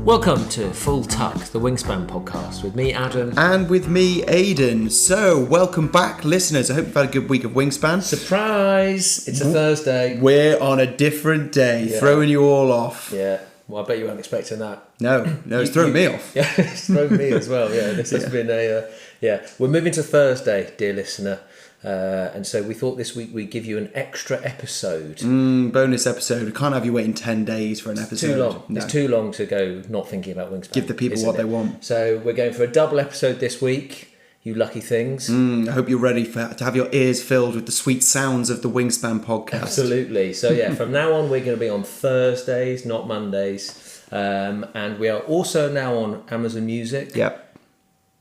Welcome to Full Tuck, the Wingspan podcast, with me, Adam. And with me, Aidan. So, welcome back, listeners. I hope you've had a good week of Wingspan. Surprise! It's a Thursday. We're on a different day, throwing you all off. Yeah, well, I bet you weren't expecting that. No, it's thrown me off. Yeah, it's thrown me as well, yeah. This has been we're moving to Thursday, dear listener. And so we thought this week we'd give you an extra episode. Bonus episode. We can't have you waiting 10 days for an episode. Too long. No. It's too long to go not thinking about Wingspan. Give the people what they want. So we're going for a double episode this week, you lucky things. I hope you're ready to have your ears filled with the sweet sounds of the Wingspan podcast. Absolutely. So yeah, from now on we're going to be on Thursdays, not Mondays. And we are also now on Amazon Music. Yep.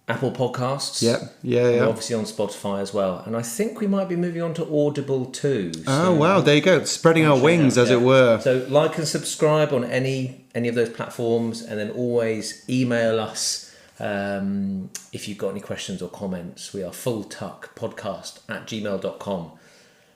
Apple Podcasts. Yeah. We're obviously on Spotify as well. And I think we might be moving on to Audible too. So oh, wow. There you go. Spreading our wings, as it were. So like and subscribe on any of those platforms, and then always email us if you've got any questions or comments. We are fulltuckpodcast@gmail.com.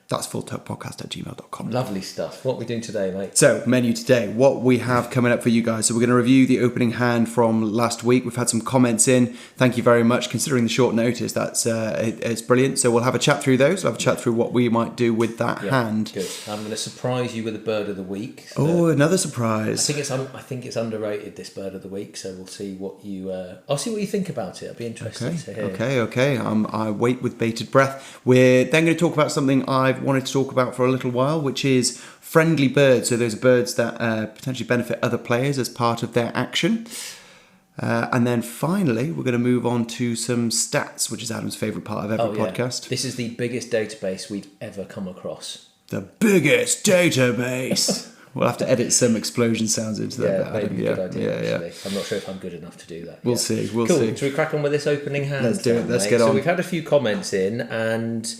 That's fulltuckpodcast@gmail.com. Lovely stuff. What are we doing today, mate? So, menu today, what we have coming up for you guys. So we're going to review the opening hand from last week. We've had some comments in. Thank you very much. Considering the short notice, that's it's brilliant. So we'll have a chat through those. We'll have a chat through what we might do with that hand. Good. I'm going to surprise you with a bird of the week. Oh, another surprise. I think it's underrated, this bird of the week. So we'll see what you. I'll see what you think about it. I'll be interested to hear. Okay. I wait with bated breath. We're then going to talk about something I've wanted to talk about for a little while, which is friendly birds. So those are birds that potentially benefit other players as part of their action. And then finally, we're going to move on to some stats, which is Adam's favourite part of every podcast. This is the biggest database we've ever come across. The biggest database. We'll have to edit some explosion sounds into that. Maybe a good idea, actually. I'm not sure if I'm good enough to do that. We'll see. Cool. Should we crack on with this opening hand? Let's do it. Let's get on. So we've had a few comments in, and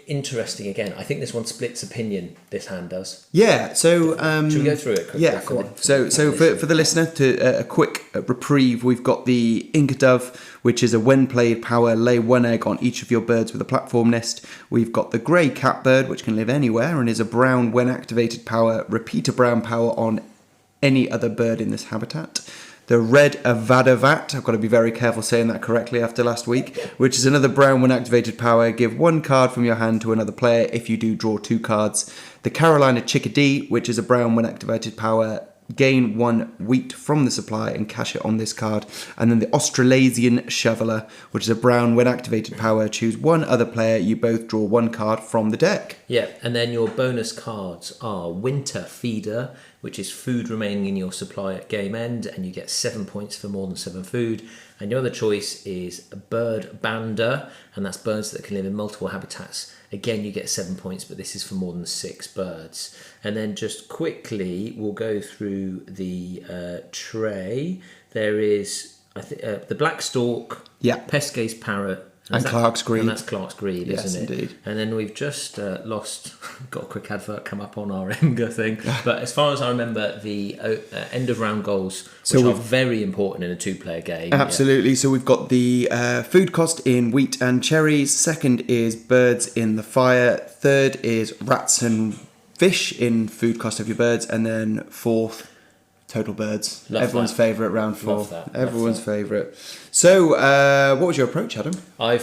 interesting again. I think this one splits opinion, this hand does. Yeah, so... should we go through it quickly? Yeah, go on. So for the listener, to a quick reprieve, we've got the Inca Dove, which is a when played power, lay one egg on each of your birds with a platform nest. We've got the grey Catbird, which can live anywhere and is a brown when activated power, repeat a brown power on any other bird in this habitat. The red Avadavat, I've got to be very careful saying that correctly after last week, which is another brown when activated power. Give one card from your hand to another player. If you do, draw two cards. The Carolina Chickadee, which is a brown when activated power. Gain one wheat from the supply and cash it on this card. And then the Australasian Shoveler, which is a brown when activated power. Choose one other player. You both draw one card from the deck. Yeah, and then your bonus cards are Winter Feeder, which is food remaining in your supply at game end, and you get 7 points for more than 7 food. And your other choice is Bird Bander, and that's birds that can live in multiple habitats. Again, you get 7 points, but this is for more than 6 birds. And then just quickly, we'll go through the tray. There is the Black Stork, Pesquet's Parrot, and Clark's Grebe. And that's Clark's Grebe, yes, isn't it? Indeed. And then we've just lost, got a quick advert come up on our Enga thing. But as far as I remember, the end of round goals, which are very important in a 2-player game. Absolutely. Yeah. So we've got the food cost in wheat and cherries. Second is birds in the fire. Third is rats and fish in food cost of your birds. And then fourth, total birds. Everyone's favourite round 4. Love that. Everyone's favourite. So, what was your approach, Adam? I'm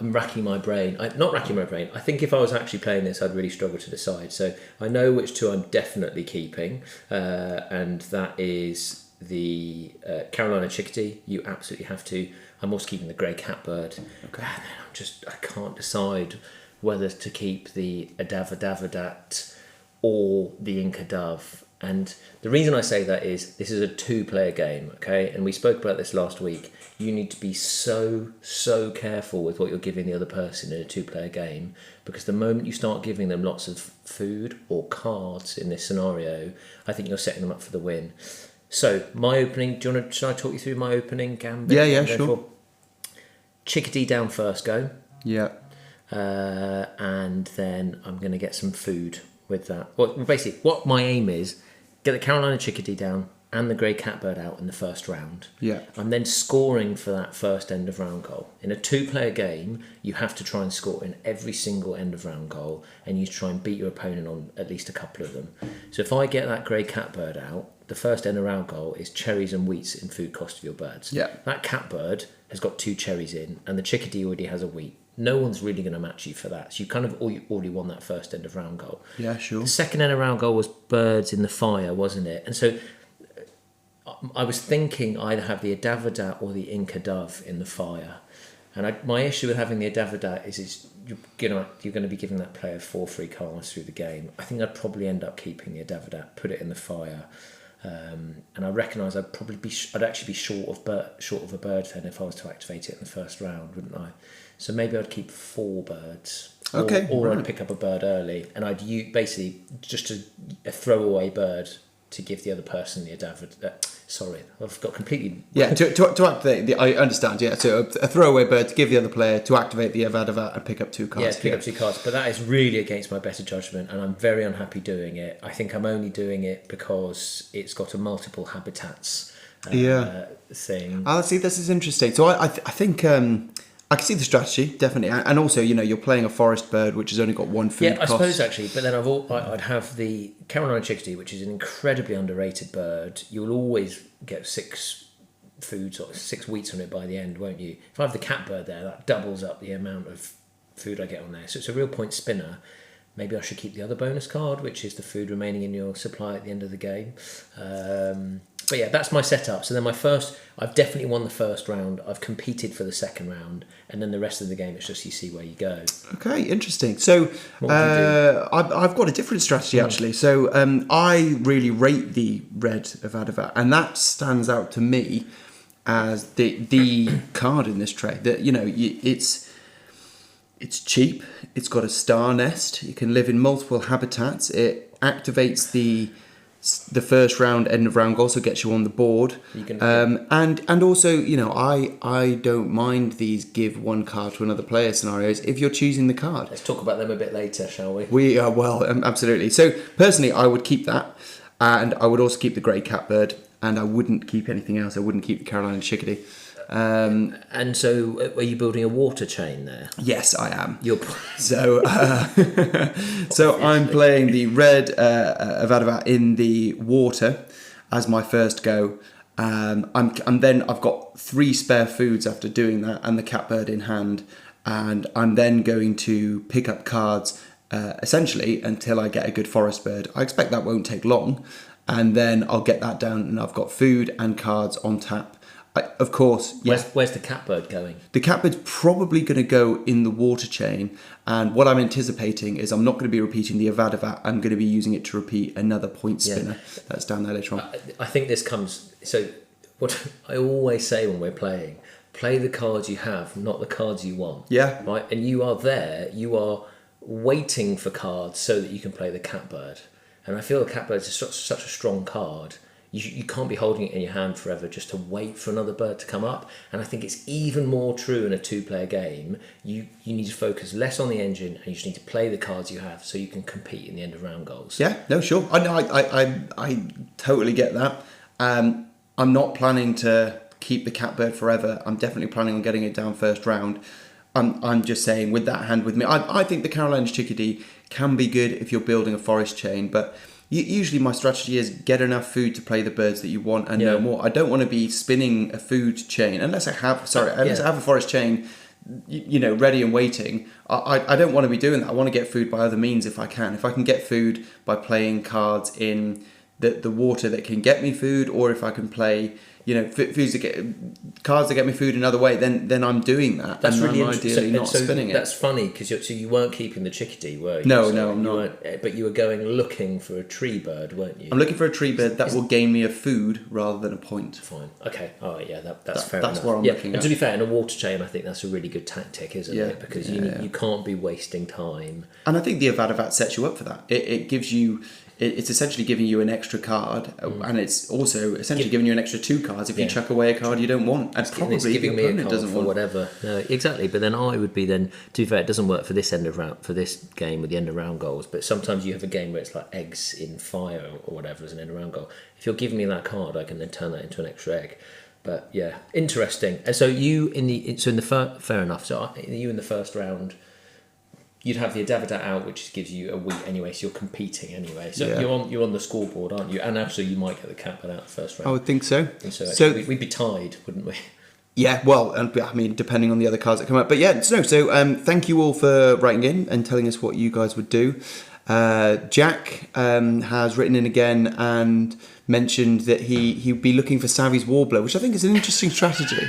racking my brain. Not racking my brain. I think if I was actually playing this, I'd really struggle to decide. So I know which two I'm definitely keeping, and that is the Carolina Chickadee. You absolutely have to. I'm also keeping the grey Catbird. Okay. And then I can't decide whether to keep the Avadavat or the Inca Dove. And the reason I say that is this is a 2-player game, okay? And we spoke about this last week. You need to be so careful with what you're giving the other person in a 2-player game, because the moment you start giving them lots of food or cards in this scenario, I think you're setting them up for the win. So my opening, should I talk you through my opening gambit? Yeah, sure. Chickadee down first go. Yeah. And then I'm going to get some food with that. Well, basically, what my aim is, get the Carolina Chickadee down and the grey Catbird out in the first round. Yeah. I'm then scoring for that first end of round goal. In a 2-player game, you have to try and score in every single end of round goal, and you try and beat your opponent on at least a couple of them. So if I get that grey Catbird out, the first end of round goal is cherries and wheats in food cost of your birds. Yeah. That Catbird has got 2 cherries in, and the Chickadee already has a wheat. No one's really going to match you for that. So you kind of already won that first end of round goal. Yeah, sure. The second end of round goal was birds in the fire, wasn't it? And so I was thinking either have the Avadavat or the Inca Dove in the fire. And my issue with having the Avadavat is you're going to be giving that player 4 free cards through the game. I think I'd probably end up keeping the Avadavat, put it in the fire. And I recognise I'd actually be short of a bird then if I was to activate it in the first round, wouldn't I? So maybe I'd keep 4 birds. Okay. Or I'd pick up a bird early, and I'd use basically just a throwaway bird to give the other person the Avadavat. Sorry, I've got completely... Yeah, to activate I understand, yeah. So a throwaway bird to give the other player to activate the Avadavat and pick up 2 cards. Yeah, pick up 2 cards. But that is really against my better judgment, and I'm very unhappy doing it. I think I'm only doing it because it's got a multiple habitats thing. Oh, see, this is interesting. So I think... I can see the strategy, definitely. And also, you're playing a forest bird, which has only got 1 food cost. I suppose, actually. But then I'd have the Carolina Chickadee, which is an incredibly underrated bird. You'll always get 6 foods or 6 wheats on it by the end, won't you? If I have the Catbird there, that doubles up the amount of food I get on there. So it's a real point spinner. Maybe I should keep the other bonus card, which is the food remaining in your supply at the end of the game. But yeah, that's my setup. So then I've definitely won the first round. I've competed for the second round. And then the rest of the game, it's just you see where you go. Okay, interesting. So I've got a different strategy, actually. So I really rate the red Avadavat. And that stands out to me as the card in this tray. That, it's cheap. It's got a star nest. You can live in multiple habitats. It activates the first round end of round goal, so gets you on the board. And also, I don't mind these give 1 card to another player scenarios if you're choosing the card. Let's talk about them a bit later, shall we? Absolutely. So personally, I would keep that, and I would also keep the grey Catbird, and I wouldn't keep anything else. I wouldn't keep the Carolina Chickadee. And so, are you building a water chain there? Yes, I am. So I'm playing the red Avadavat in the water as my first go. I've got 3 spare foods after doing that, and the Catbird in hand, and I'm then going to pick up cards essentially until I get a good forest bird. I expect that won't take long, and then I'll get that down, and I've got food and cards on tap. Of course, yeah. Where's the Catbird going? The Catbird's probably going to go in the water chain, and what I'm anticipating is I'm not going to be repeating the Avadavat. I'm going to be using it to repeat another point spinner that's down there later on. I think this comes... So what I always say when we're playing, play the cards you have, not the cards you want. Yeah. Right? And you are waiting for cards so that you can play the Catbird. And I feel the Catbird is such a strong card. You can't be holding it in your hand forever just to wait for another bird to come up. And I think it's even more true in a 2-player game. You need to focus less on the engine, and you just need to play the cards you have so you can compete in the end of round goals. Yeah, no, sure. I totally get that. I'm not planning to keep the Catbird forever. I'm definitely planning on getting it down first round. I'm just saying, with that hand with me, I think the Carolina Chickadee can be good if you're building a forest chain, but... Usually my strategy is get enough food to play the birds that you want and no more. I don't want to be spinning a food chain unless I have a forest chain, ready and waiting. I don't want to be doing that. I want to get food by other means if I can. If I can get food by playing cards in the water that can get me food, or if I can play cards that get me food another way, then I'm doing that. That's really ideally not spinning it. That's funny because you weren't keeping the Chickadee, were you? No, I'm not. But you were going looking for a tree bird, weren't you? I'm looking for a tree bird that will gain me a food rather than a point. Fine. Okay. Oh yeah, that's fair enough. That's what I'm looking at. And to be fair, in a water chain, I think that's a really good tactic, isn't it? Because you can't be wasting time. And I think the Avadavat sets you up for that. It gives you... It's essentially giving you an extra card, and it's also essentially giving you an extra 2 cards if you chuck away a card you don't want, and probably giving your opponent doesn't want. Whatever. No, exactly. But then I would be to be fair, it doesn't work for this game with the end of round goals. But sometimes you have a game where it's like eggs in fire or whatever as an end of round goal. If you're giving me that card, I can then turn that into an extra egg. But yeah, interesting. And so fair enough. So you in the first round. you'd have the Avadavat out, which gives you a wheat anyway, so you're competing anyway. So you're on the scoreboard, aren't you? And actually, you might get the Catbird out the first round. I would think so. And so we'd be tied, wouldn't we? Yeah, well, I mean, depending on the other cards that come out. But yeah, so thank you all for writing in and telling us what you guys would do. Jack has written in again and mentioned that he'd be looking for Savvy's Warbler, which I think is an interesting strategy.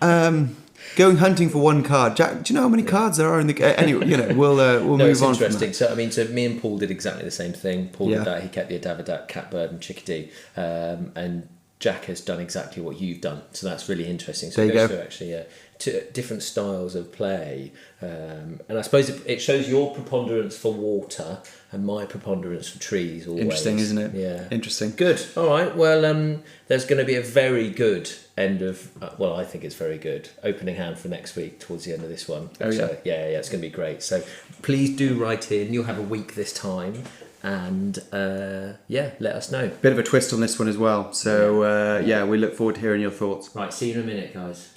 Going hunting for one card. Jack, do you know how many cards there are in the game? Anyway, we'll move on. It's interesting. So, me and Paul did exactly the same thing. Paul did that. He kept the Avadavat, Catbird and Chickadee. And Jack has done exactly what you've done. So that's really interesting. So there you go. Through actually different styles of play. And I suppose it shows your preponderance for water and my preponderance for trees always. Interesting, isn't it? Yeah. Interesting. Good. All right. Well, there's going to be a very good end of, I think it's very good, opening hand for next week towards the end of this one. Oh, yeah. So, yeah, it's going to be great. So please do write in. You'll have a week this time. And let us know. Bit of a twist on this one as well. So we look forward to hearing your thoughts. Right, see you in a minute, guys.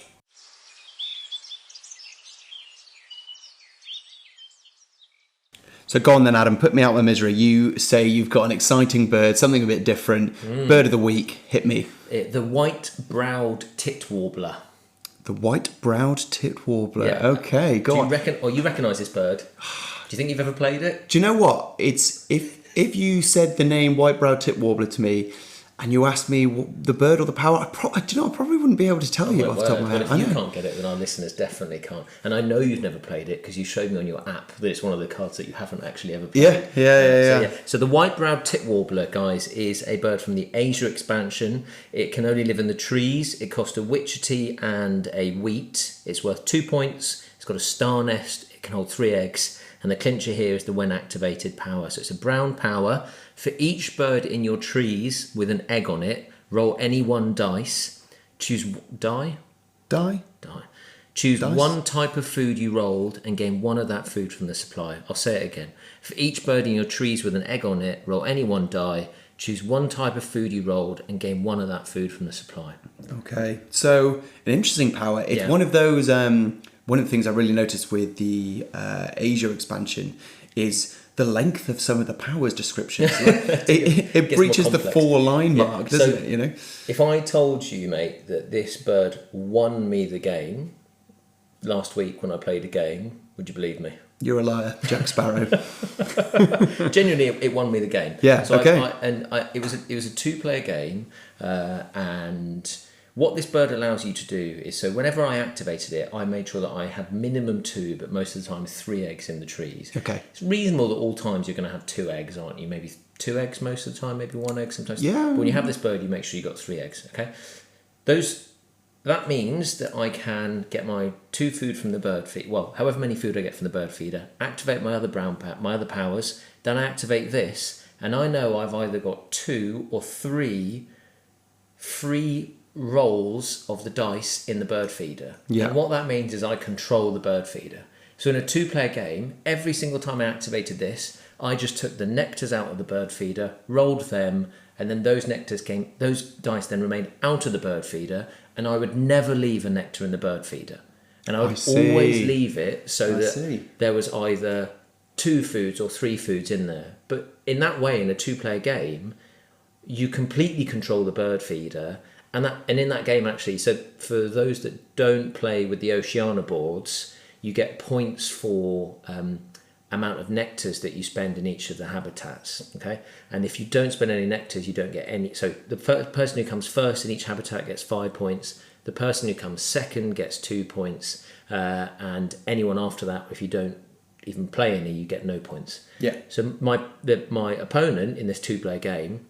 So go on then, Adam, put me out of my misery. You say you've got an exciting bird, something a bit different. Bird of the week, hit me. The white-browed tit warbler. The white-browed tit warbler. Yeah. Okay, go on. You recognise this bird? Do you think you've ever played it? Do you know what? It's if you said the name white-browed tit warbler to me, and you asked me the bird or the power, I probably wouldn't be able to tell you off the top of my head. If you can't get it, then our listeners definitely can't. And I know you've never played it because you showed me on your app that it's one of the cards that you haven't actually ever played. Yeah. So the white-browed tit warbler, guys, is a bird from the Asia expansion. It can only live in the trees. It costs a witchetty and a wheat. It's worth 2 points. It's got a star nest. It can hold 3 eggs. And the clincher here is the when activated power. So it's a brown power. For each bird in your trees with an egg on it, roll any one dice. Choose die. Choose one type of food you rolled and gain one of that food from the supply. I'll say it again. For each bird in your trees with an egg on it, roll any one die. Choose one type of food you rolled and gain one of that food from the supply. Okay. So an interesting power. It's one of those. One of the things I really noticed with the Asia expansion is the length of some of the powers descriptions. It breaches the 4-line mark, doesn't it? If I told you, mate, that this bird won me the game last week when I played a game, would you believe me? You're a liar, Jack Sparrow. Genuinely, it won me the game. Yeah. So okay. It was a 2-player game, and what this bird allows you to do is, so whenever I activated it, I made sure that I had minimum 2, but most of the time 3 eggs in the trees. Okay. It's reasonable that all times you're going to have 2 eggs, aren't you? Maybe 2 eggs most of the time, maybe 1 egg sometimes. Yeah. But when you have this bird, you make sure you got 3 eggs. Okay. That means that I can get my 2 food from the bird feed. Well, however many food I get from the bird feeder, activate my other my other powers. Then I activate this, and I know I've either got 2 or 3 free rolls of the dice in the bird feeder. Yeah. And what that means is I control the bird feeder. So in a 2-player game, every single time I activated this, I just took the nectars out of the bird feeder, rolled them, and then those dice then remained out of the bird feeder, and I would never leave a nectar in the bird feeder. And I would always leave it so that there was either 2 foods or 3 foods in there. But in that way, in a 2-player game, you completely control the bird feeder. And in that game, actually, so for those that don't play with the Oceania boards, you get points for amount of nectars that you spend in each of the habitats, okay? And if you don't spend any nectars, you don't get any. So the person who comes first in each habitat gets 5 points. The person who comes second gets 2 points. And anyone after that, if you don't even play any, you get no points. Yeah. So my opponent in this 2-player game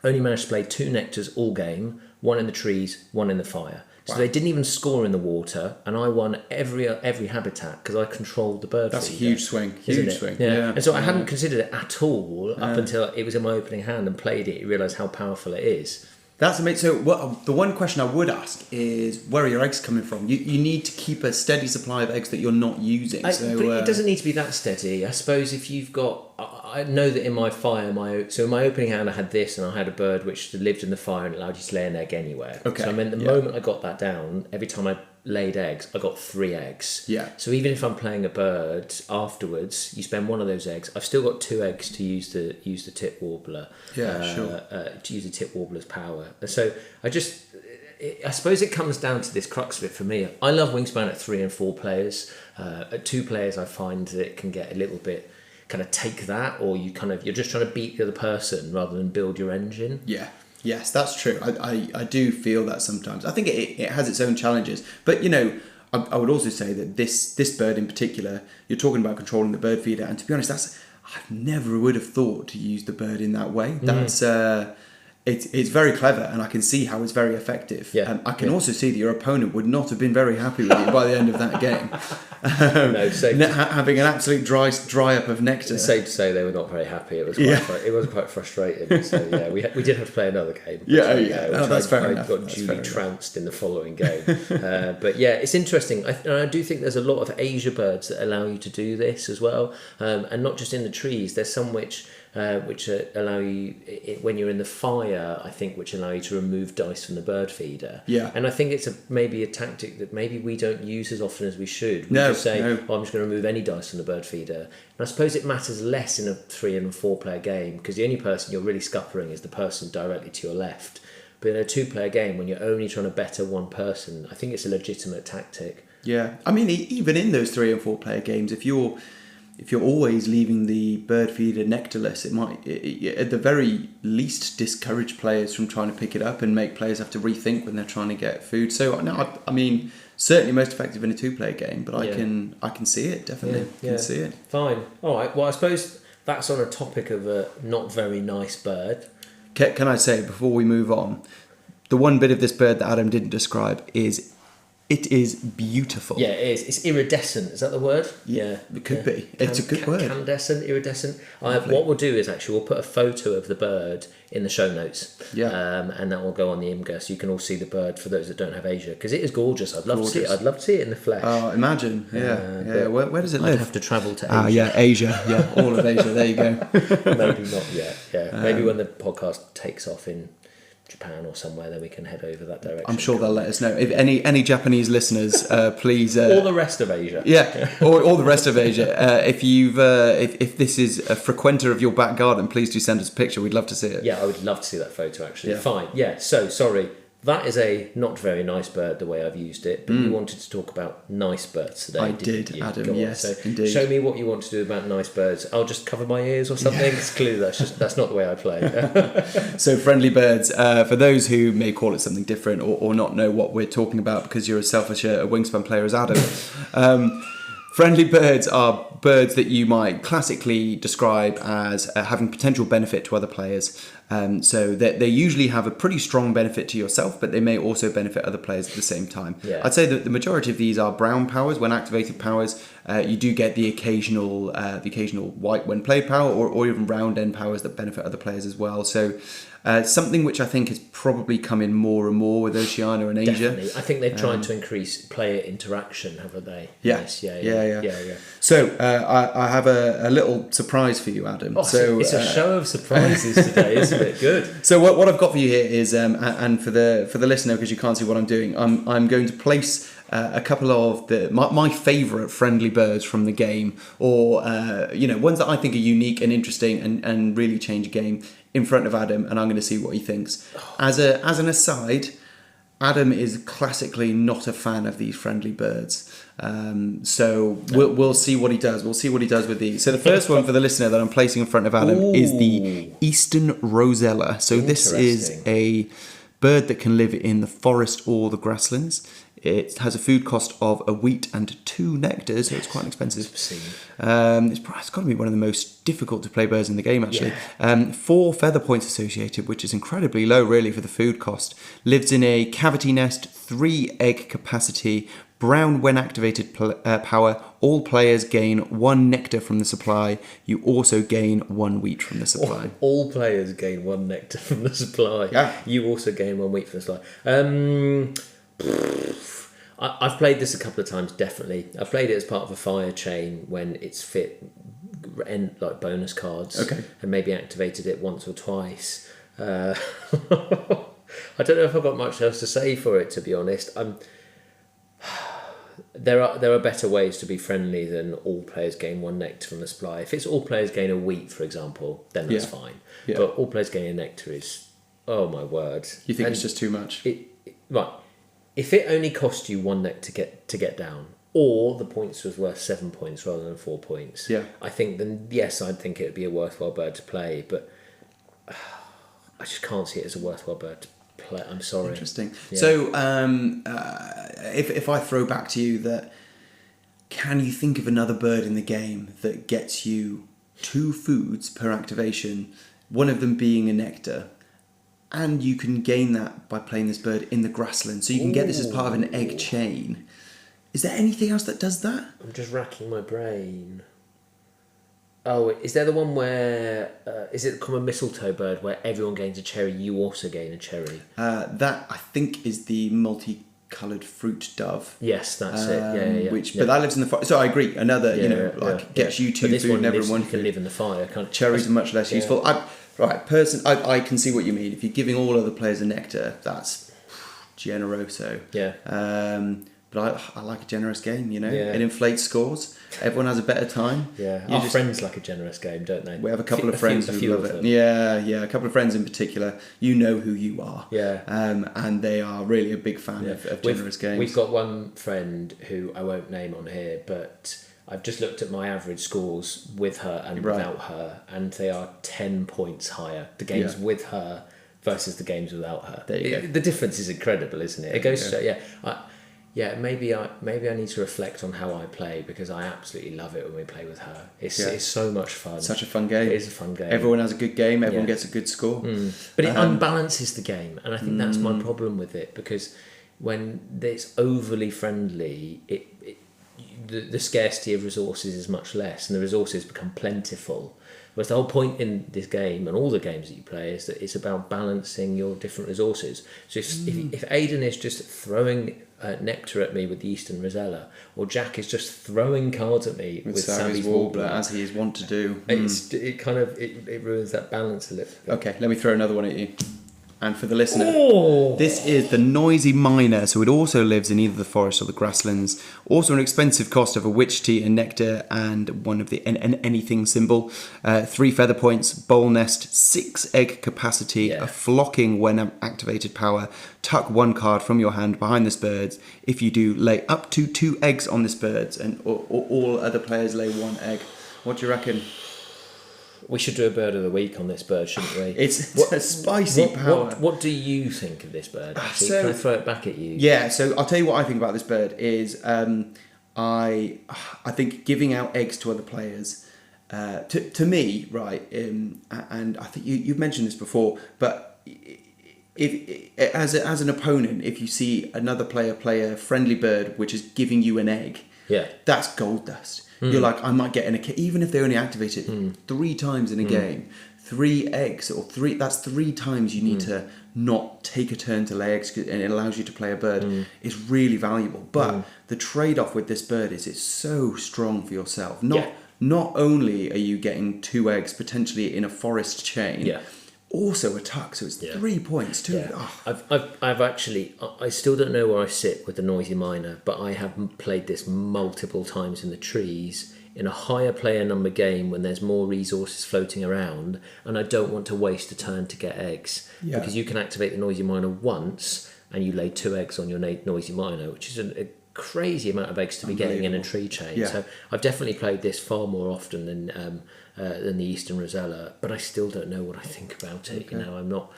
only managed to play 2 nectars all game, 1 in the trees, 1 in the fire. So they didn't even score in the water, and I won every habitat because I controlled the bird feeder. That's a huge swing. Huge swing. Yeah. And so I hadn't considered it at all up until it was in my opening hand and played it. You realise how powerful it is. That's amazing. So the one question I would ask is, where are your eggs coming from? You need to keep a steady supply of eggs that you're not using. But it doesn't need to be that steady. I suppose if you've got... I know that in my fire, in my opening hand I had this, and I had a bird which lived in the fire and allowed you to lay an egg anywhere. Okay. So I mean, the moment I got that down, every time I laid eggs, I got 3 eggs. Yeah. So even if I'm playing a bird afterwards, you spend one of those eggs. I've still got 2 eggs to use the tit warbler. Yeah, sure. To use the tit warbler's power. So I suppose it comes down to this crux of it for me. I love Wingspan at 3 and 4 players. At 2 players, I find that it can get a little bit kind of take that, or you're just trying to beat the other person rather than build your engine. Yeah. Yes, that's true. I do feel that sometimes. I think it has its own challenges. But, I would also say that this bird in particular, you're talking about controlling the bird feeder. And to be honest, I never would have thought to use the bird in that way. That's... It's very clever, and I can see how it's very effective. Yeah. I can also see that your opponent would not have been very happy with you by the end of that game. No, having an absolute dry up of nectar. It's safe to say they were not very happy. It was quite frustrating. So yeah, we did have to play another game. That's fair enough. I got duly trounced in the following game. But yeah, it's interesting. I do think there's a lot of Asia birds that allow you to do this as well, and not just in the trees. There's some which allow you, when you're in the fire, I think, which allow you to remove dice from the bird feeder. Yeah. And I think it's maybe a tactic that maybe we don't use as often as we should. We just say, I'm just going to remove any dice from the bird feeder. And I suppose it matters less in a 3 and 4 player game, because the only person you're really scuppering is the person directly to your left. But in a 2 player game, when you're only trying to better one person, I think it's a legitimate tactic. Yeah. I mean, even in those 3 and 4 player games, if you're always leaving the bird feeder nectarless, it might, at the very least, discourage players from trying to pick it up and make players have to rethink when they're trying to get food. So, no, I mean, certainly most effective in a 2-player game, but I can see it, definitely. Yeah. Can see it. Fine. All right. Well, I suppose that's on a topic of a not very nice bird. Can I say, before we move on, the one bit of this bird that Adam didn't describe is... It is beautiful. Yeah, it is. It's iridescent. Is that the word? Yeah, it could be. It's a good word. Candescent, iridescent. What we'll do is we'll put a photo of the bird in the show notes. Yeah. And that will go on the IMGA, so you can all see the bird for those that don't have Asia, because it is gorgeous. I'd love to see it. I'd love to see it in the flesh. Oh, imagine. Yeah. Where does it live? I'd have to travel to Asia. Yeah, Asia. Yeah, all of Asia. There you go. Maybe not yet. Yeah. Maybe when the podcast takes off in Japan or somewhere, then we can head over that direction. I'm sure they'll let us know. If any Japanese listeners, please. Or the rest of Asia. Yeah, or the rest of Asia. If this is a frequenter of your back garden, please do send us a picture. We'd love to see it. Yeah, I would love to see that photo, actually. Yeah. Fine. Yeah, so, sorry. That is a not very nice bird, the way I've used it, but you wanted to talk about nice birds today. I did, Adam, yes, So indeed. Show me what you want to do about nice birds. I'll just cover my ears or something. It's clear that's not the way I play. So friendly birds, for those who may call it something different or not know what we're talking about because you're as selfish a Wingspan player as Adam, friendly birds are birds that you might classically describe as having potential benefit to other players. So that they usually have a pretty strong benefit to yourself, but they may also benefit other players at the same time. Yeah. I'd say that the majority of these are brown powers. When activated powers, you do get the occasional white when played power, or even round end powers that benefit other players as well. So something which I think has probably come in more and more with Oceania and Asia. Definitely. I think they've tried to increase player interaction, haven't they? Yeah. Yes, yeah. So I have a little surprise for you, Adam. It's a show of surprises today, isn't it? Good. So what I've got for you here is, and for the listener, because you can't see what I'm doing, I'm going to place a couple of my favourite friendly birds from the game, or ones that I think are unique and interesting and really change a game, in front of Adam, and I'm going to see what he thinks. As an aside, Adam is classically not a fan of these friendly birds. So we'll see what he does. We'll see what he does with these. So the first one for the listener that I'm placing in front of Adam is the Eastern Rosella. So this is a bird that can live in the forest or the grasslands. It has a food cost of a wheat and 2 nectars, so it's quite expensive. It's got to be one of the most difficult to play birds in the game, actually. 4 feather points associated, which is incredibly low, really, for the food cost. Lives in a cavity nest, 3 egg capacity, brown when activated power. All players gain 1 nectar from the supply. You also gain 1 wheat from the supply. All players gain 1 nectar from the supply. Yeah. You also gain 1 wheat from the supply. I've played this a couple of times, definitely. I've played it as part of a fire chain when it's fit like bonus cards. Okay. And maybe activated it once or twice. I don't know if I've got much else to say for it, to be honest. There are better ways to be friendly than all players gain 1 nectar from the supply. If it's all players gain a wheat, for example, then that's fine. Yeah. But all players gain a nectar is, oh my word! You think it's just too much? Right. If it only cost you 1 nectar to get down, or the points was worth 7 points rather than 4 points, I think then yes, I'd think it would be a worthwhile bird to play. But I just can't see it as a worthwhile bird to play. I'm sorry. Interesting. Yeah. So, if I throw back to you that, can you think of another bird in the game that gets you 2 foods per activation, one of them being a nectar, and you can gain that by playing this bird in the grassland, so you can get this as part of an egg chain? Is there anything else that does that? I'm just racking my brain. Oh, is there the one where... is it the common mistletoe bird where everyone gains a cherry, you also gain a cherry? That, I think, is the multicoloured fruit dove. Yes, that's it. Yeah. But that lives in the fire. So I agree. Another, gets you 2 food and everyone can live in the fire. Can't Cherries are much less useful. I can see what you mean. If you're giving all other players a nectar, that's generoso. Yeah. But I like a generous game, It inflates scores. Everyone has a better time. Yeah, our friends like a generous game, don't they? We have a couple of friends who love it. Yeah, a couple of friends in particular. You know who you are. Yeah. And they are really a big fan of generous games. We've got one friend who I won't name on here, but I've just looked at my average scores with her and without her, and they are 10 points higher. The games with her versus the games without her. There you go. The difference is incredible, isn't it? It goes to maybe I need to reflect on how I play, because I absolutely love it when we play with her. It's so much fun. Such a fun game. It is a fun game. Everyone has a good game. Everyone gets a good score. But it unbalances the game, and I think that's my problem with it, because when it's overly friendly, the scarcity of resources is much less, and the resources become plentiful. Whereas the whole point in this game and all the games that you play is that it's about balancing your different resources. So if Aidan is just throwing nectar at me with the Eastern Rosella, or Jack is just throwing cards at me with Sammy's Warbler, as he is wont to do, it ruins that balance a little bit. Okay, let me throw another one at you. And for the listener, this is the noisy miner, so it also lives in either the forest or the grasslands. Also an expensive cost of a witch tea and nectar, and one of the anything symbol. 3 feather points, bowl nest, 6 egg capacity, a flocking when activated power. Tuck 1 card from your hand behind this bird. If you do, lay up to 2 eggs on this bird, and all other players lay 1 egg. What do you reckon? We should do a bird of the week on this bird, shouldn't we? It's a spicy power. What do you think of this bird? Actually, can I throw it back at you? Yeah, so I'll tell you what I think about this bird is I think giving out eggs to other players, to me, right, and I think you've mentioned this before, but if as an opponent, if you see another player play a friendly bird which is giving you an egg, that's gold dust. You're like, I might get even if they only activate it 3 times in a game, 3 eggs or 3. That's 3 times you need to not take a turn to lay eggs, and it allows you to play a bird. It's really valuable. But the trade-off with this bird is it's so strong for yourself. Not only are you getting 2 eggs potentially in a forest chain. Also a tuck, so it's 3 points too. I've actually, I still don't know where I sit with the noisy miner, but I have played this multiple times in the trees in a higher player number game when there's more resources floating around, and I don't want to waste a turn to get eggs, because you can activate the noisy miner once and you lay 2 eggs on your noisy miner, which is a crazy amount of eggs to be getting in a tree chain. So I've definitely played this far more often than the Eastern Rosella, but I still don't know what I think about it. I'm not.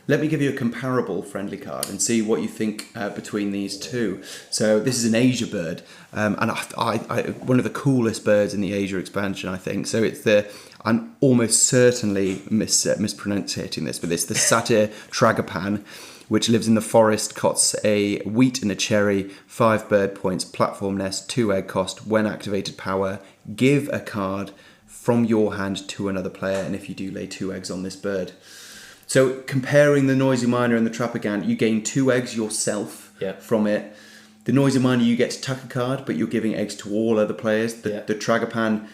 Let me give you a comparable friendly card and see what you think between these two. So this is an Asia bird, and I one of the coolest birds in the Asia expansion, I think. So it's I'm almost certainly mispronouncing this, but it's the satyr tragapan, which lives in the forest, costs a wheat and a cherry, 5 bird points, platform nest, 2 egg cost. When activated power, give a card from your hand to another player, and if you do, lay 2 eggs on this bird. So comparing the noisy miner and the trapagant, you gain 2 eggs yourself from it. The noisy miner, you get to tuck a card, but you're giving eggs to all other players. The tragapan,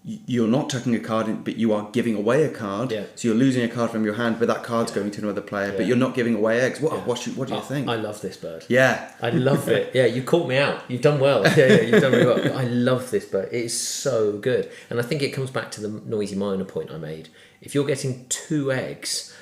you're not tucking a card in, but you are giving away a card. Yeah. So you're losing a card from your hand, but that card's going to another player. But you're not giving away eggs. What do you think? I love this bird. Yeah. I love it. Yeah, you caught me out. You've done well. Yeah, you've done really well. I love this bird. It is so good. And I think it comes back to the noisy miner point I made. If you're getting 2 eggs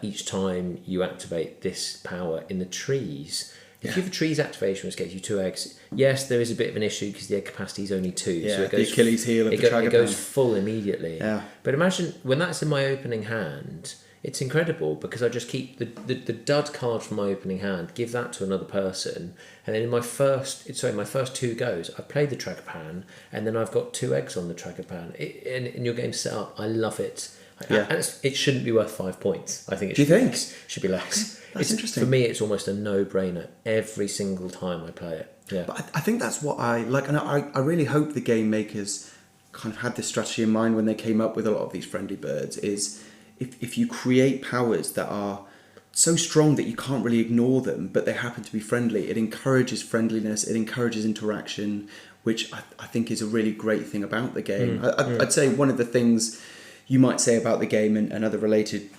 each time you activate this power in the trees... If you have a trees activation which gets you 2 eggs, yes, there is a bit of an issue because the egg capacity is only 2. Yeah, so it goes, the Achilles heel of the Tragopan. It goes full immediately. Yeah. But imagine when that's in my opening hand, it's incredible because I just keep the dud card from my opening hand, give that to another person, and then in my first 2 goes, I play the Tragopan, and then I've got 2 eggs on the Tragopan. And your game's set up. I love it. Yeah. And it shouldn't be worth 5 points. I think it Do you think? Should be less. That's interesting. For me, it's almost a no-brainer every single time I play it. Yeah. But I think that's what I like, and I really hope the game makers kind of had this strategy in mind when they came up with a lot of these friendly birds. Is if you create powers that are so strong that you can't really ignore them, but they happen to be friendly, it encourages friendliness, it encourages interaction, which I think is a really great thing about the game. I'd say one of the things you might say about the game and other related,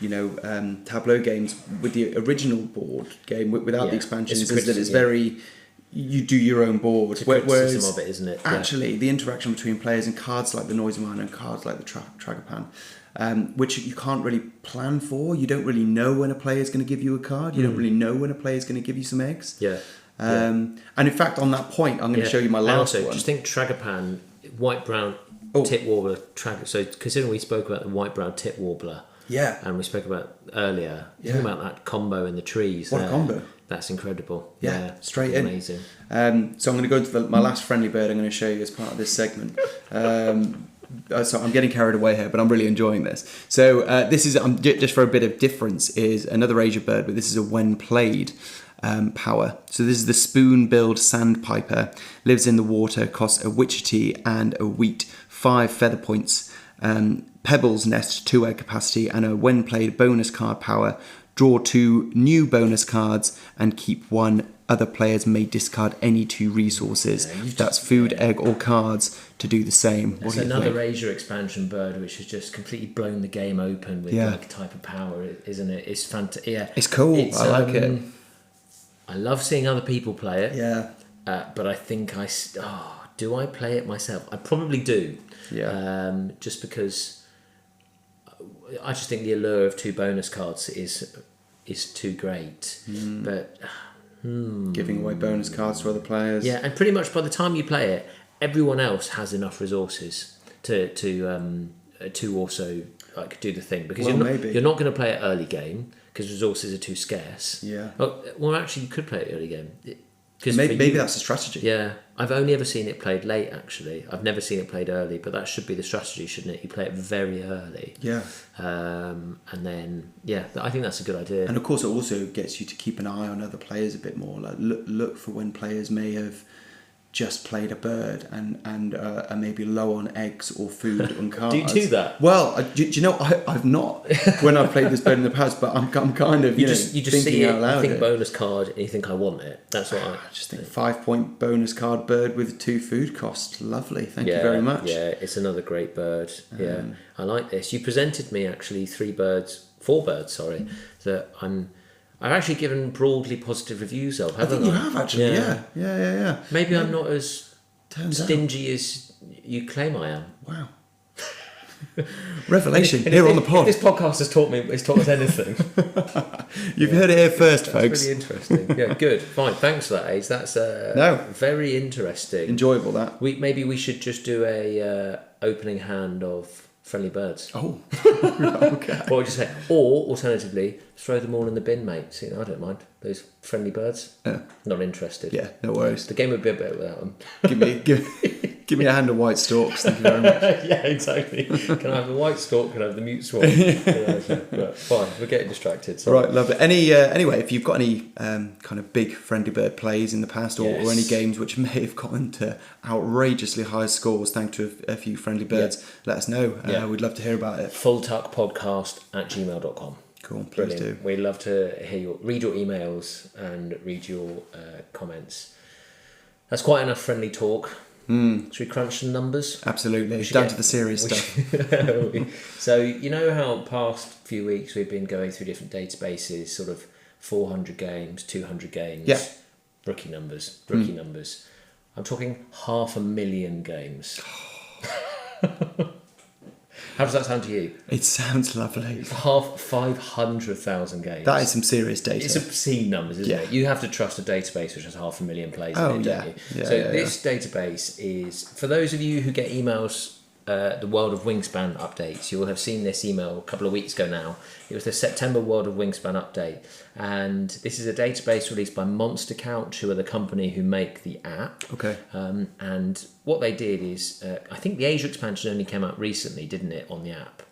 tableau games with the original board game without the expansions is that it's very, you do your own board. It's a criticism of it, isn't it? Actually, the interaction between players and cards like the Noisy Miner and cards like the Tragopan, which you can't really plan for. You don't really know when a player is going to give you a card. You don't really know when a player is going to give you some eggs. Yeah. And in fact, on that point, I'm going to show you my last one. Just think Tragopan, white-brown tit warbler. So considering we spoke about the white-brown tit warbler, and we spoke about earlier, talking about that combo in the trees. What a combo! That's incredible. Yeah, straight in. Amazing. So I'm going to go into my last friendly bird I'm going to show you as part of this segment. So I'm getting carried away here, but I'm really enjoying this. So this is, just for a bit of difference, is another Asia bird, but this is a when played power. So this is the spoon-billed sandpiper, lives in the water, costs a witchetty and a wheat, 5 feather points, pebbles nest, 2 egg capacity, and a when played bonus card power. Draw 2 new bonus cards and keep 1. Other players may discard any 2 resources. That's food, egg, or cards to do the same. It's another Asia expansion bird which has just completely blown the game open with like type of power, isn't it? It's fantastic. Yeah, it's cool. I like it. I love seeing other people play it. Yeah. But I think do I play it myself? I probably do. Yeah. Just because I just think the allure of 2 bonus cards is too great. But giving away bonus cards to other players. Yeah, and pretty much by the time you play it, everyone else has enough resources to also like do the thing, because you're not going to play it early game because resources are too scarce. Yeah. Well, actually, you could play it early game. Maybe that's a strategy. Yeah, I've only ever seen it played late. Actually, I've never seen it played early, but that should be the strategy, shouldn't it? You play it very early. Yeah. And then I think that's a good idea. And of course, it also gets you to keep an eye on other players a bit more. Like look for when players may have just played a bird and are maybe low on eggs or food and cards. Do you do that? Well, do you know, I've not when I've played this bird in the past, but I'm kind of you just thinking see it, out loud. You think bonus card and you think I want it. That's what I just think. 5-point bonus card bird with 2 food cost. Lovely, thank you very much. Yeah, it's another great bird. Yeah, I like this. You presented me actually 4 birds, that I've actually given broadly positive reviews of, haven't I? You have actually, yeah. Maybe I'm not as stingy as you claim I am. Wow. Revelation here on the pod. If this podcast has taught us anything. You've heard it here first, folks. That's really interesting. Yeah, good. Fine. Thanks for that, Ace. That's very interesting. Enjoyable, that. Maybe we should just do a opening hand of friendly birds. Oh, okay. What would you say? Or alternatively, throw them all in the bin, mate. See, I don't mind those friendly birds. Not interested. Yeah, no worries. The game would be a bit without them. Give me a hand of white stalks. Thank you very much. Yeah, exactly. Can I have the white stalk? Can I have the mute swan? But fine, we're getting distracted. Sorry. Right, lovely. Anyway, if you've got any kind of big friendly bird plays in the past, or any games which may have gotten to outrageously high scores thanks to a few friendly birds, let us know. We'd love to hear about it. fulltuckpodcast@gmail.com. Cool, please do. We'd love to read your emails and read your comments. That's quite enough friendly talk. Should we crunch some numbers? Absolutely. Down to the serious stuff. So you know how past few weeks we've been going through different databases, sort of 400 games, 200 games. Yeah. Rookie numbers. I'm talking 500,000 games. How does that sound to you? It sounds lovely. It's 500,000 games. That is some serious data. It's obscene numbers, isn't it? You have to trust a database which has 500,000 plays in it, don't you? This database is, for those of you who get emails, the World of Wingspan updates, you will have seen this email a couple of weeks ago now. It was the September World of Wingspan update, and this is a database released by Monster Couch, who are the company who make the app. Okay. And what they did is, I think the Asia expansion only came out recently, didn't it, on the app?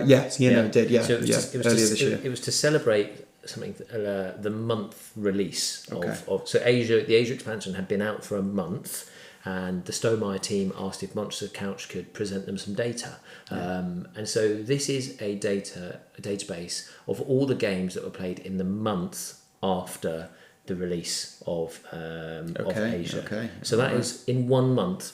Yes, no, it did, yeah. So it was earlier this year. It was to celebrate something, the month release Okay. so the Asia expansion had been out for a month, and the Stonemaier team asked if Monster Couch could present them some data. And so this is a database of all the games that were played in the month after the release of Asia. Okay. So that is, in 1 month,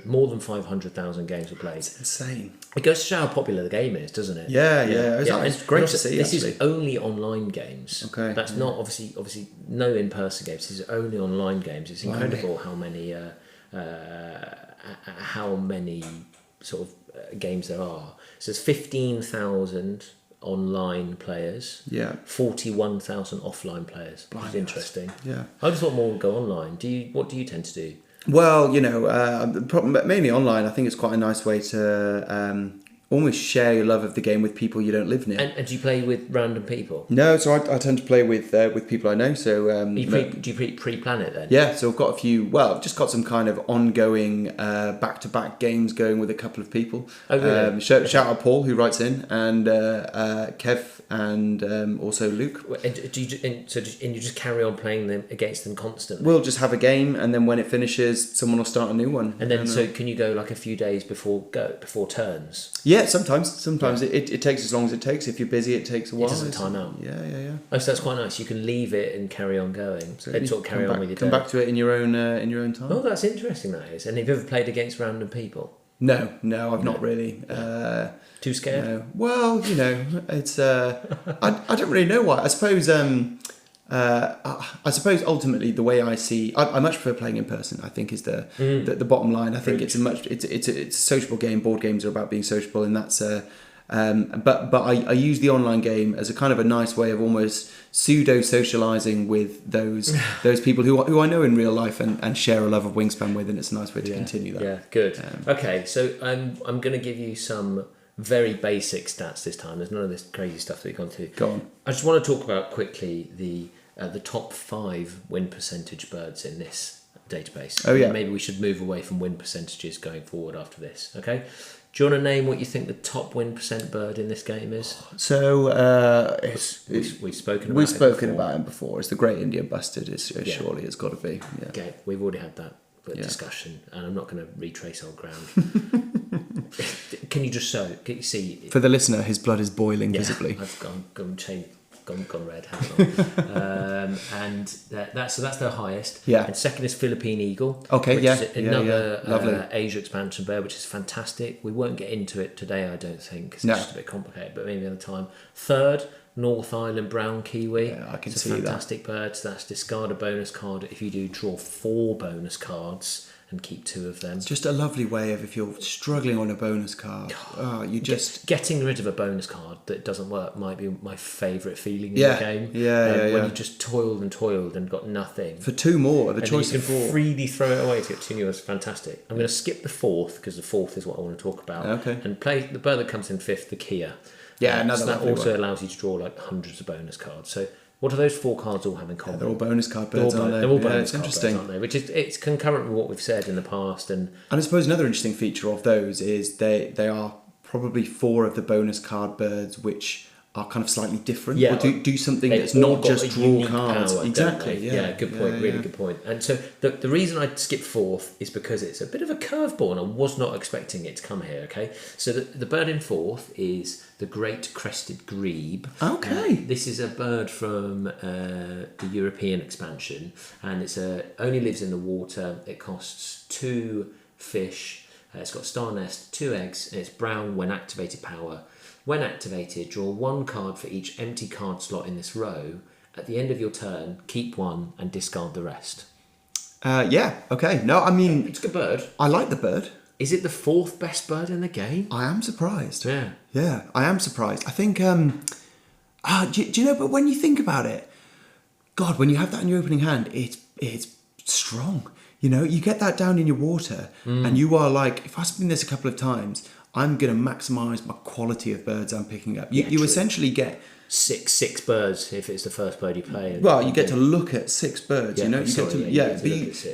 more than 500,000 games were played. It's insane. It goes to show how popular the game is, doesn't it? Yeah. It's great to see, This actually. is only online games. Okay. That's not obviously no in-person games. This is only online games. It's incredible how many sort of games there are. So there's 15,000 online players. Yeah. 41,000 offline players. Which is interesting. Yeah. I just thought more would go online. What do you tend to do? Well, mainly online. I think it's quite a nice way to almost share your love of the game with people you don't live near. And do you play with random people? No, so I tend to play with people I know. So do you pre-plan it then? Yeah, so I've got a few. Well, I've just got some kind of ongoing back-to-back games going with a couple of people. Oh, really? Shout out Paul, who writes in, and Kev, and also Luke. And you just carry on playing them against them constantly? We'll just have a game, and then when it finishes, someone will start a new one. And then, so can you go like a few days before turns? Yeah, sometimes it takes as long as it takes. If you're busy, it takes a while. It doesn't time out. Yeah. Oh, so that's quite nice. You can leave it and carry on going. So And sort of carry on with your come day. back to it in your own time. Oh, that's interesting. That is. And have you ever played against random people? No, I've not really. Too scared? No. Well, it's. I don't really know why. I suppose. I suppose ultimately the way I see, I much prefer playing in person. I think is the bottom line. I think it's a sociable game. Board games are about being sociable, and that's. But I use the online game as a kind of a nice way of almost pseudo socializing with those people who I know in real life and share a love of Wingspan with, and it's a nice way to continue that. Yeah, good. Okay, so I'm going to give you some very basic stats this time. There's none of this crazy stuff that we've gone through. Go on. I just want to talk about quickly the top 5 win percentage birds in this database. Oh, yeah. And maybe we should move away from win percentages going forward after this. Okay. Do you want to name what you think the top win percent bird in this game is? So we've spoken about we've spoken about him before. It's the Great Indian Bustard. Surely it's got to be. Yeah. Okay, we've already had that discussion, and I'm not going to retrace old ground. Can you see? For the listener, his blood is boiling visibly. I've gone red. Hang on. And that's the highest. Yeah. And second is Philippine Eagle. Okay. Which is another Lovely. Asia expansion bird, which is fantastic. We won't get into it today, I don't think, because it's just a bit complicated. But maybe another time. Third, North Island brown kiwi. Yeah, I can it's see a fantastic bird. So that's discard a bonus card. If you do, draw 4 bonus cards and keep 2 of them. It's just a lovely way of, if you're struggling on a bonus card, getting rid of a bonus card that doesn't work might be my favourite feeling in the game. When you just toiled and got nothing. For 2 more, the choice of 4. You can freely throw it away to get 2 new. It's fantastic. I'm going to skip the 4th because the 4th is what I want to talk about. Okay. And play the bird that comes in 5th, the Kia. Yeah, so that also allows you to draw like hundreds of bonus cards. So what do those 4 cards all have in common? They're all bonus card birds, aren't they? They're all bonus card birds, aren't they? Which is, it's concurrent with what we've said in the past. And I suppose another interesting feature of those is they are probably 4 of the bonus card birds which are kind of slightly different. Yeah, or do something that's not just draw cards. Power, exactly. Yeah, good point. Really good point. And so the reason I skipped 4th is because it's a bit of a curveball, and I was not expecting it to come here. Okay, so the bird in 4th is the great crested grebe. Okay. This is a bird from the European expansion, and it's only lives in the water. It costs 2 fish. It's got star nest, 2 eggs, and it's brown when activated power. When activated, draw 1 card for each empty card slot in this row. At the end of your turn, keep 1 and discard the rest. Yeah, okay. No, I mean... It's a good bird. I like the bird. Is it the 4th best bird in the game? I am surprised. Yeah. Yeah, I am surprised. I think... do you know, but when you think about it, God, when you have that in your opening hand, it's strong. You know, you get that down in your water, and you are like, if I spin this a couple of times, I'm going to maximise my quality of birds I'm picking up. You essentially get... Six birds if it's the first bird you play. Well, you get to look at 6 birds. Yeah, you know,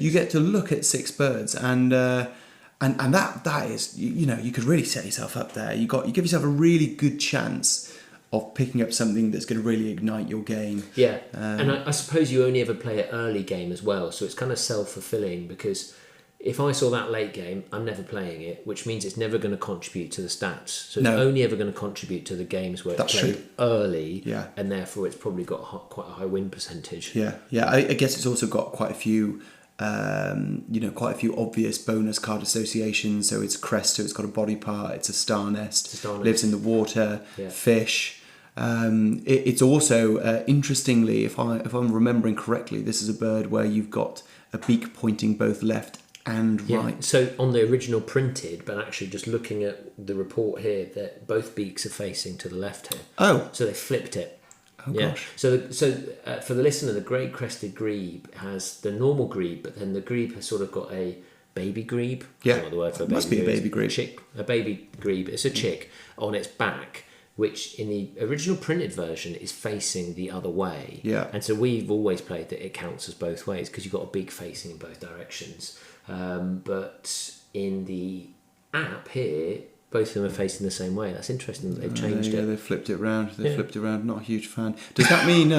you get to look at 6 birds, and that is, you know, you could really set yourself up there. You give yourself a really good chance of picking up something that's going to really ignite your game. Yeah, and I suppose you only ever play it early game as well, so it's kind of self-fulfilling, because if I saw that late game, I'm never playing it, which means it's never going to contribute to the stats. So it's only ever going to contribute to the games where it's played early, and therefore it's probably got quite a high win percentage. Yeah. I guess it's also got quite a few, quite a few obvious bonus card associations. So it's crest, so it's got a body part, it's a star nest, lives in the water, fish. It's also, interestingly, if I'm remembering correctly, this is a bird where you've got a beak pointing both left and right. So on the original printed, but actually just looking at the report here, that both beaks are facing to the left here. Oh. So they flipped it. Oh, gosh. So for the listener, the great crested grebe has the normal grebe, but then the grebe has sort of got a baby grebe. Yeah. I don't know what the word for a baby must be a baby grebe. A baby grebe. It's a chick on its back, which in the original printed version is facing the other way. Yeah. And so we've always played that it counts as both ways because you've got a beak facing in both directions. But in the app here, both of them are facing the same way. That's interesting that they've changed it. They flipped it round. Flipped it round. Not a huge fan. Does that mean?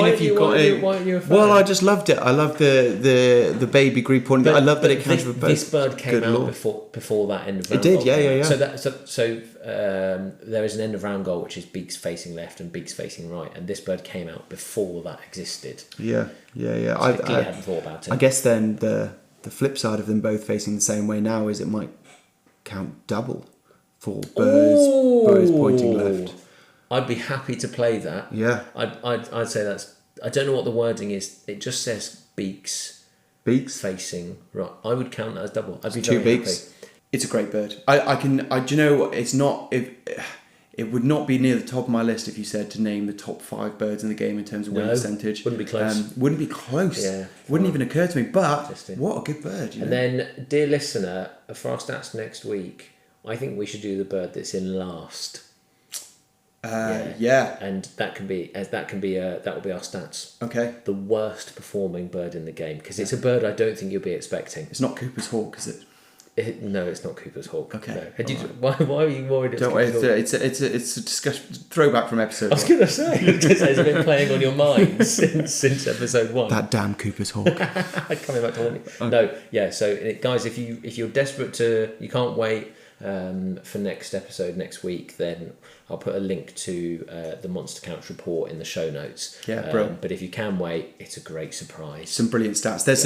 If you've got a? Why aren't you a fan? Well, I just loved it. I loved the baby grebe point. I love that it counts for both. This bird came out before that end of round. It did, goal. yeah. So there is an end of round goal which is beaks facing left and beaks facing right, and this bird came out before that existed. Yeah. So I hadn't thought about it. I guess then the flip side of them both facing the same way now is it might count double for birds pointing left. I'd be happy to play that. Yeah. I'd say that's... I don't know what the wording is. It just says beaks facing right. I would count that as double. I'd be two very beaks. happy. It's a great bird. Do you know, it's not... It would not be near the top of my list if you said to name the top 5 birds in the game in terms of win percentage. Wouldn't be close. Wouldn't be close. Yeah. Wouldn't even occur to me. But what a good bird. And then, dear listener, for our stats next week, I think we should do the bird that's in last. Yeah. And that will be our stats. Okay. The worst performing bird in the game, because it's a bird I don't think you'll be expecting. It's not Cooper's hawk, is it? No, it's not Cooper's hawk. Okay. No. Why are you worried? Don't worry. It's a discussion throwback from episode 1. I was going to say it's been playing on your mind since episode 1. That damn Cooper's hawk. Coming back to haunt you. No, yeah. So guys, if you're desperate you can't wait for next episode next week, then I'll put a link to the Monster Couch report in the show notes. Yeah, bro. But if you can wait, it's a great surprise. Some brilliant stats. There's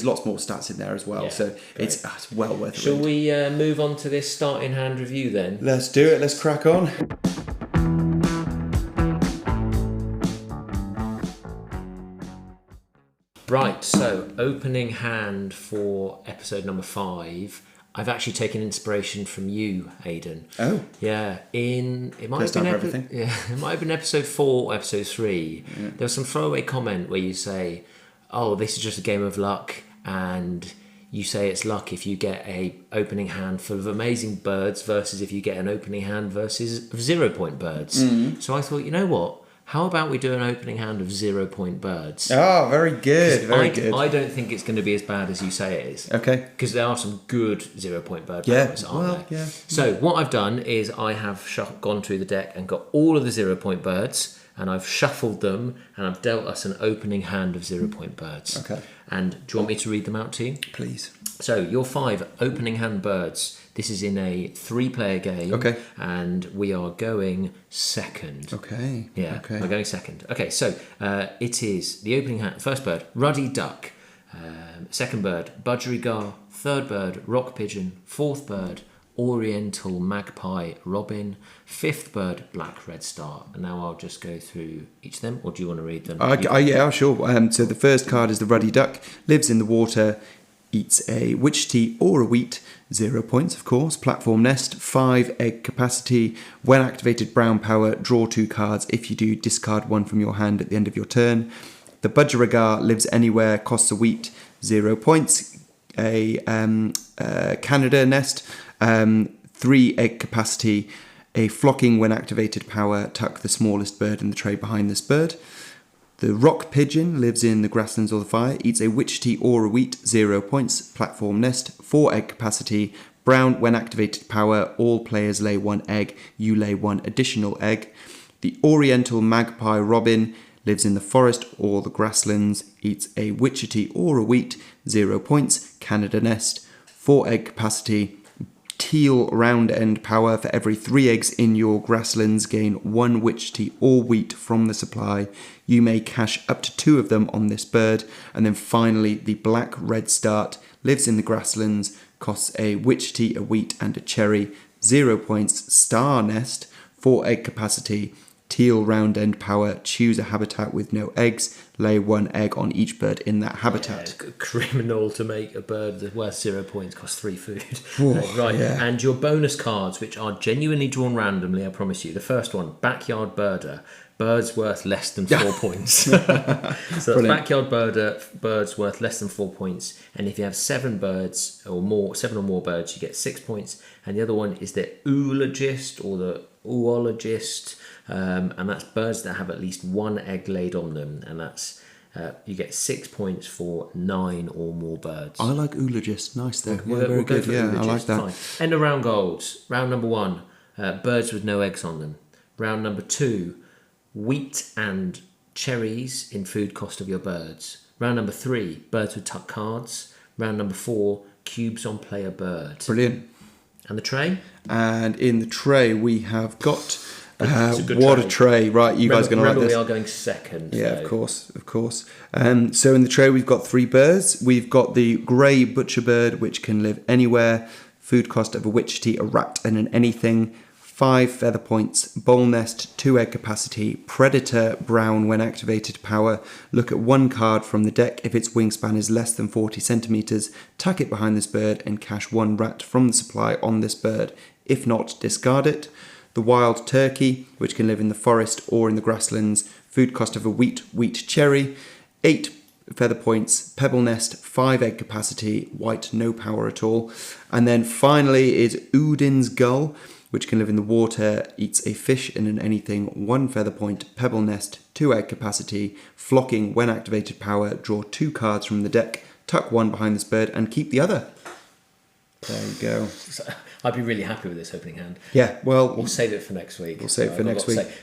lots more stats in there as well. Yeah, so it's well worth it. Shall we move on to this starting hand review then? Let's do it. Let's crack on. Right. So opening hand for episode number 5. I've actually taken inspiration from you, Aidan. Oh. Yeah. It might have been episode 4 or episode 3. Yeah. There was some throwaway comment where you say, oh, this is just a game of luck, and you say it's luck if you get a opening hand full of amazing birds versus if you get an opening hand versus 0-point birds. Mm-hmm. So I thought, you know what? How about we do an opening hand of 0-point birds? Oh, very good. Very good. I don't think it's going to be as bad as you say it is. Okay. Because there are some good 0-point bird powers, aren't there? Yeah. So what I've done is I have gone through the deck and got all of the 0-point birds, and I've shuffled them, and I've dealt us an opening hand of 0-point birds. Okay. And do you want me to read them out to you? Please. So your 5 opening hand birds. This is in a 3-player game. Okay. And we are going second. Okay. Yeah. Okay. We're going second. Okay. So it is the opening hand. First bird, ruddy duck. Second bird, budgerigar. Third bird, rock pigeon. Fourth bird, oriental magpie robin. Fifth bird, black red star. And now I'll just go through each of them, or do you want to read them? Yeah, sure. So the first card is the ruddy duck, lives in the water, eats a witch or a wheat, 0 points, of course. Platform nest, 5 egg capacity. When activated, brown power, draw 2 cards. If you do, discard 1 from your hand at the end of your turn. The budgerigar lives anywhere, costs a wheat, 0 points. A Canada nest, 3 egg capacity. A flocking, when activated, power, tuck the smallest bird in the tray behind this bird. The rock pigeon lives in the grasslands or the fire, eats a witch or a wheat, 0 points. Platform nest, 4 egg capacity. Brown, when activated, power, all players lay 1 egg, you lay 1 additional egg. The oriental magpie robin lives in the forest or the grasslands, eats a witchetty or a wheat, 0 points. Canada nest, 4 egg capacity. Teal round end power, for every 3 eggs in your grasslands, gain 1 witchetty or wheat from the supply. You may cash up to 2 of them on this bird. And then finally, the black red start lives in the grasslands, costs a witchetty, a wheat, and a cherry, 0 points. Star nest, 4 egg capacity. Teal round end power, choose a habitat with no eggs, lay 1 egg on each bird in that habitat. Yeah, criminal to make a bird that's worth 0 points cost 3 food. Whoa, right, yeah. And your bonus cards, which are genuinely drawn randomly, I promise you. The first one, backyard birder. Birds worth less than 4 points. So that's backyard birder, birds worth less than 4 points. And if you have 7 birds or more, 7 or more birds, you get 6 points. And the other one is the oologist or the oologist. And that's birds that have at least 1 egg laid on them. And that's you get 6 points for 9 or more birds. I like oologist. Nice there. We'll go for Yeah, oologist. I like that. Fine. End of round goals. Round number 1, birds with no eggs on them. Round number 2, wheat and cherries in food cost of your birds. Round number 3, birds with tuck cards. Round number 4, cubes on player bird. Brilliant. And the tray? And in the tray we have got what a tray. Right, you guys are going to like this. We are going second. Yeah, of course. So in the tray we've got 3 birds. We've got the grey butcher bird, which can live anywhere. Food cost of a witchetty, a rat, and an anything. 5 feather points. Bowl nest, 2 egg capacity. Predator brown, when activated, power. Look at 1 card from the deck. If its wingspan is less than 40 centimetres, tuck it behind this bird and cash 1 rat from the supply on this bird. If not, discard it. The wild turkey, which can live in the forest or in the grasslands. Food cost of a wheat cherry. 8 feather points. Pebble nest, 5 egg capacity. White, no power at all. And then finally is Udin's gull, which can live in the water, eats a fish and an anything, 1 feather point. Pebble nest, 2 egg capacity. Flocking, when activated, power. Draw 2 cards from the deck. Tuck 1 behind this bird and keep the other. There you go. I'd be really happy with this opening hand. Yeah, well, we'll save it for next week. Week.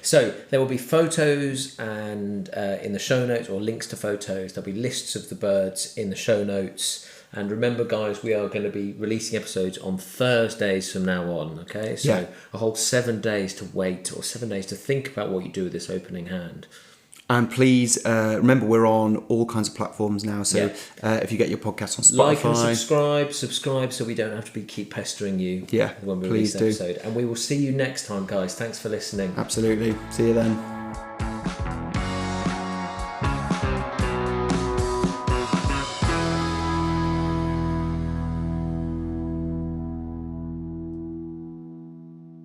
So there will be photos and in the show notes, or links to photos. There'll be lists of the birds in the show notes. And remember, guys, we are going to be releasing episodes on Thursdays from now on. Okay, so a whole 7 days to wait, or 7 days to think about what you do with this opening hand. And please remember, we're on all kinds of platforms now. So if you get your podcast on Spotify, like and subscribe, so we don't have to keep pestering you. Yeah, when we release the episode. And we will see you next time, guys. Thanks for listening. Absolutely. See you then.